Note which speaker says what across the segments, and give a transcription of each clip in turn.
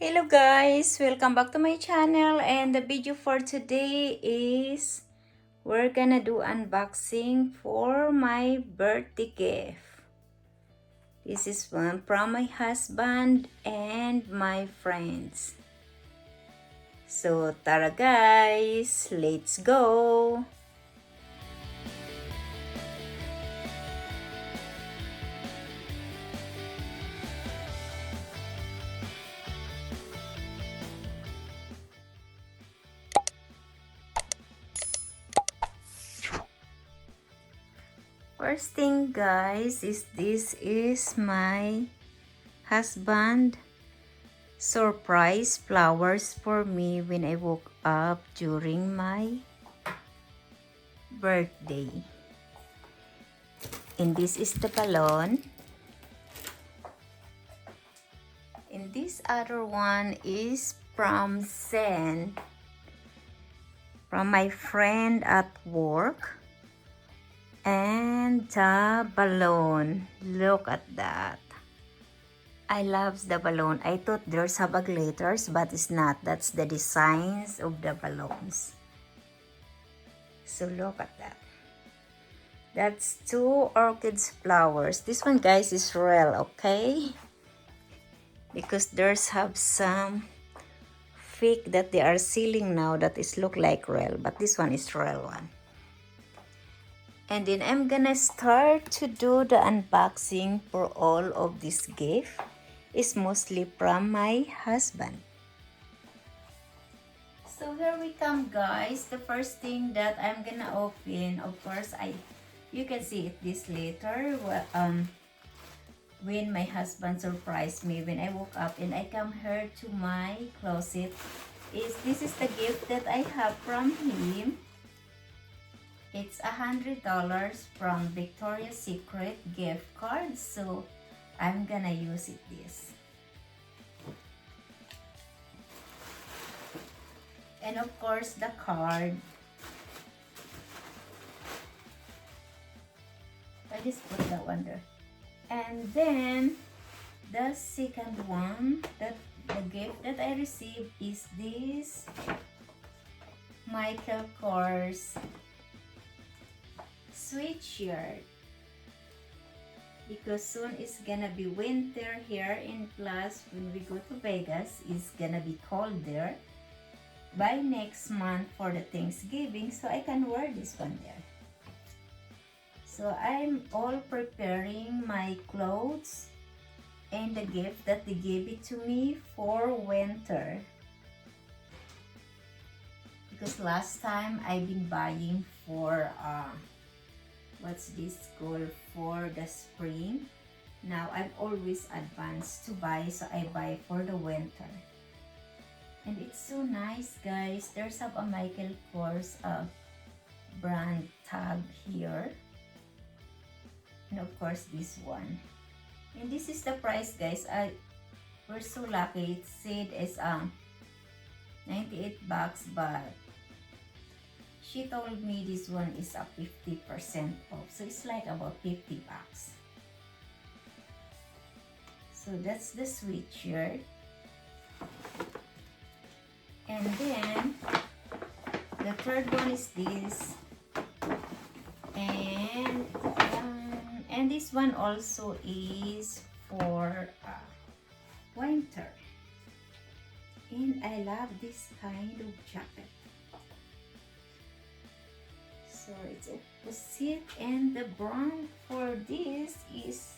Speaker 1: Hello guys, welcome back to my channel, and the video for today is we're gonna do unboxing for my birthday gift. This is one from my husband and my friends. So tara guys, let's go! First thing guys is this is my husband surprise flowers for me when I woke up during my birthday. And this is the balloon. And this other one is from Zen, from my friend at work. And the balloon, look at that. I love the balloon. I thought there's habag letters, but it's not. That's the designs of the balloons. So look at that. That's 2 orchids flowers. This one guys is real, okay? Because there's have some fake that they are selling now that is look like real, but this one is real one. And then I'm gonna start to do the unboxing for all of this gift. It's mostly from my husband. So here we come guys. The first thing that I'm gonna open, of course, you can see it this later. When my husband surprised me when I woke up and I come here to my closet, this is the gift that I have from him. It's $100 from Victoria's Secret gift card, so I'm gonna use this. And of course the card. I just put that one there. And then the second one, that the gift that I received is this Michael Kors sweatshirt, because soon it's gonna be winter here, and plus when we go to Vegas it's gonna be cold there by next month for the Thanksgiving, so I can wear this one there. So I'm all preparing my clothes and the gift that they gave it to me for winter, because last time I've been buying for what's this called, for the spring. Now I'm always advanced to buy, so I buy for the winter. And it's so nice guys. There's a Michael Kors brand tag here, and of course this one. And this is the price guys. We're so lucky. It said it's $98, but she told me this one is a 50% off, so it's like about $50. So that's the sweatshirt. And then the third one is this, and this one also is for winter. And I love this kind of jacket. So it's opposite, and the brand for this is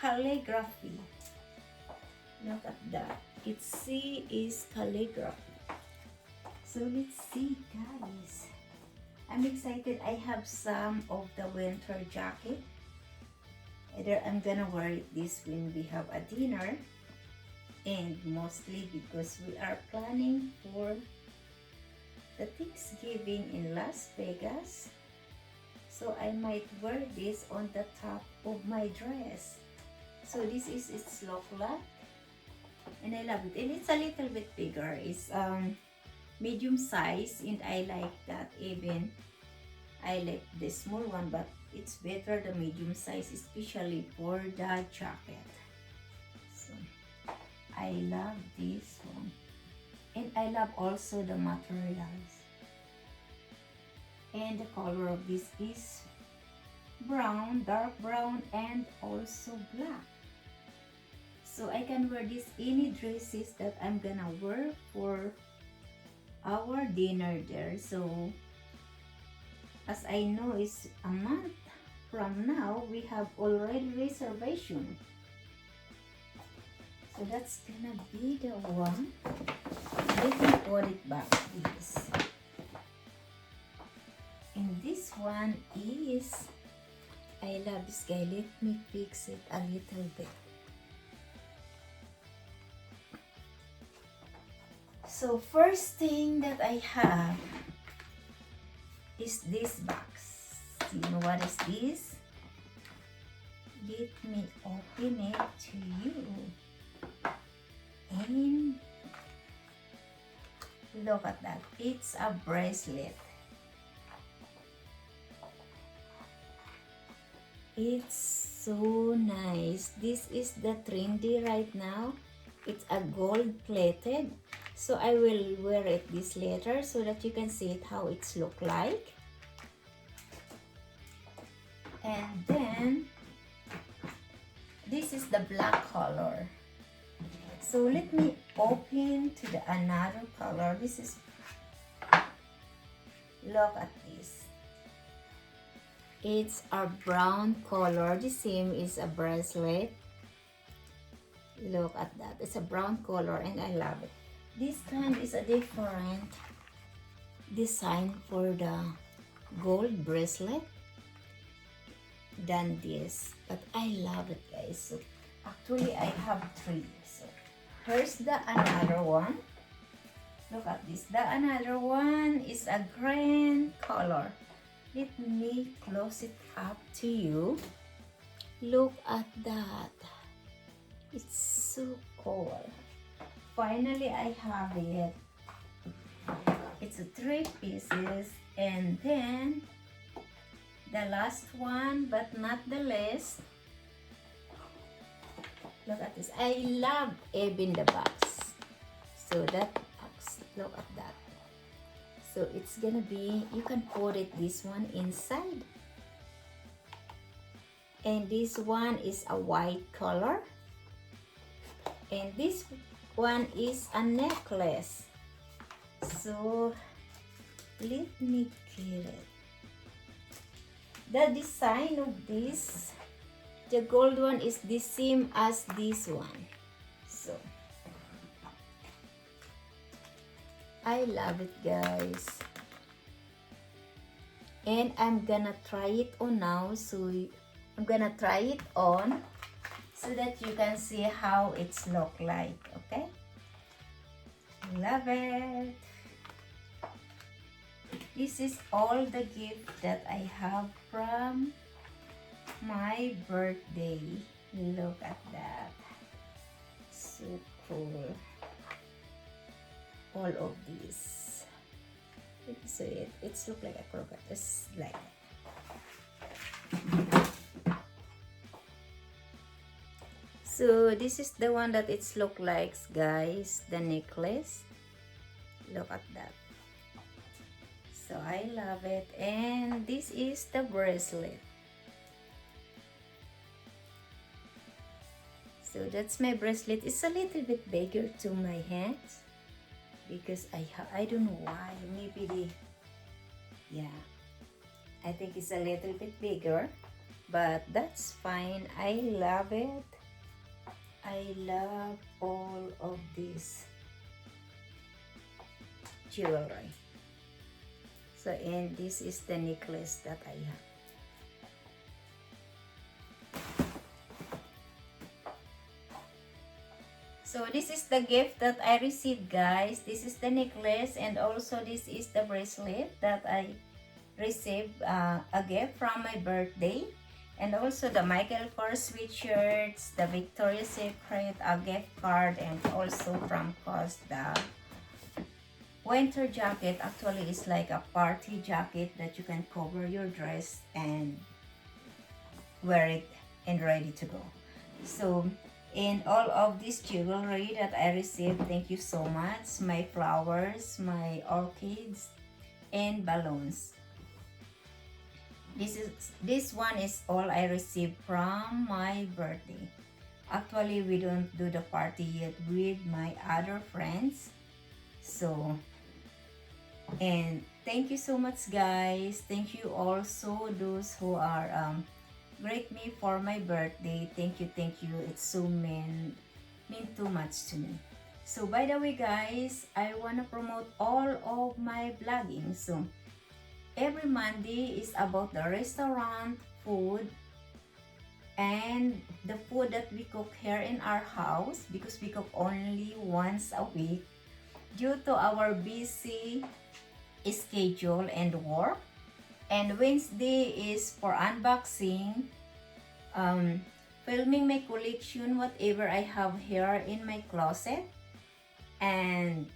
Speaker 1: calligraphy. Look at that. It's C is calligraphy. So let's see guys. I'm excited. I have some of the winter jacket. Either I'm gonna wear this when we have a dinner, and mostly because we are planning for the Thanksgiving in Las Vegas, so I might wear this on the top of my dress. So this is its look like, and I love it. And it's a little bit bigger. It's medium size, and I like that. Even I like the small one, but it's better the medium size, especially for the jacket. So I love this one. And I love also the materials. And the color of this is brown, dark brown, and also black. So I can wear this any dresses that I'm gonna wear for our dinner there. So as I know, it's a month from now, we have already reservation. So that's gonna be the one. Let me put it back, please. And this one is, I love this guy. Let me fix it a little bit. So first thing that I have is this box. You know what is this? Let me open it to you. And look at that. It's a bracelet. It's so nice. This is the trendy right now. It's a gold plated. So I will wear it this later so that you can see it how it's look like. And then this is the black color. So let me open to the another color. This is, look at this. It's a brown color. The same is a bracelet. Look at that. It's a brown color and I love it. This kind is a different design for the gold bracelet than this. But I love it, guys. So actually I have 3. So here's the another one. Look at this. The another one is a green color. Let me close it up to you. Look at that. It's so cool. Finally, I have it. It's a 3 pieces. And then the last one, but not the least. Look at this. I love even the box. So that box, look at that. So it's gonna be, you can put it this one inside. And this one is a white color. And this one is a necklace. So let me get it. The design of this, the gold one is the same as this one. So I love it, guys. And I'm gonna try it on now. So I'm gonna try it on so that you can see how it's look like, okay? Love it. This is all the gift that I have from my birthday. Look at that. So cool. All of these. So it's look like a croquette. It's like so this is the one that it's look like, guys, the necklace. Look at that. So I love it. And this is the bracelet. So that's my bracelet. It's a little bit bigger to my hands because I don't know why. Maybe I think it's a little bit bigger, but that's fine. I love it. I love all of this jewelry. So, and this is the necklace that I have. So this is the gift that I received, guys. This is the necklace, and also this is the bracelet that I received a gift from my birthday. And also the Michael Kors sweatshirts, the Victoria's Secret gift card, and also from COS the winter jacket. Actually, it's like a party jacket that you can cover your dress and wear it and ready to go. So And all of this jewelry that I received, thank you so much. My flowers, my orchids, and balloons. This one is all I received from my birthday. Actually, we don't do the party yet with my other friends. So, and thank you so much, guys. Thank you also those who are greet me for my birthday. Thank you, thank you. It's so mean too much to me. So by the way, guys, I wanna promote all of my vlogging. So every Monday is about the restaurant food and the food that we cook here in our house, because we cook only once a week due to our busy schedule and work. And Wednesday is for unboxing, filming my collection, whatever I have here in my closet. And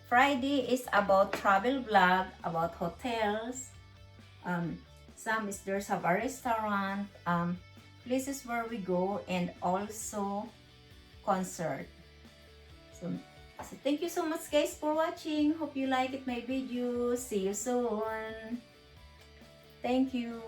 Speaker 1: Friday is about travel vlog, about hotels. There's a restaurant, places where we go, and also concert. So thank you so much, guys, for watching. Hope you like it my video. See you soon. Thank you.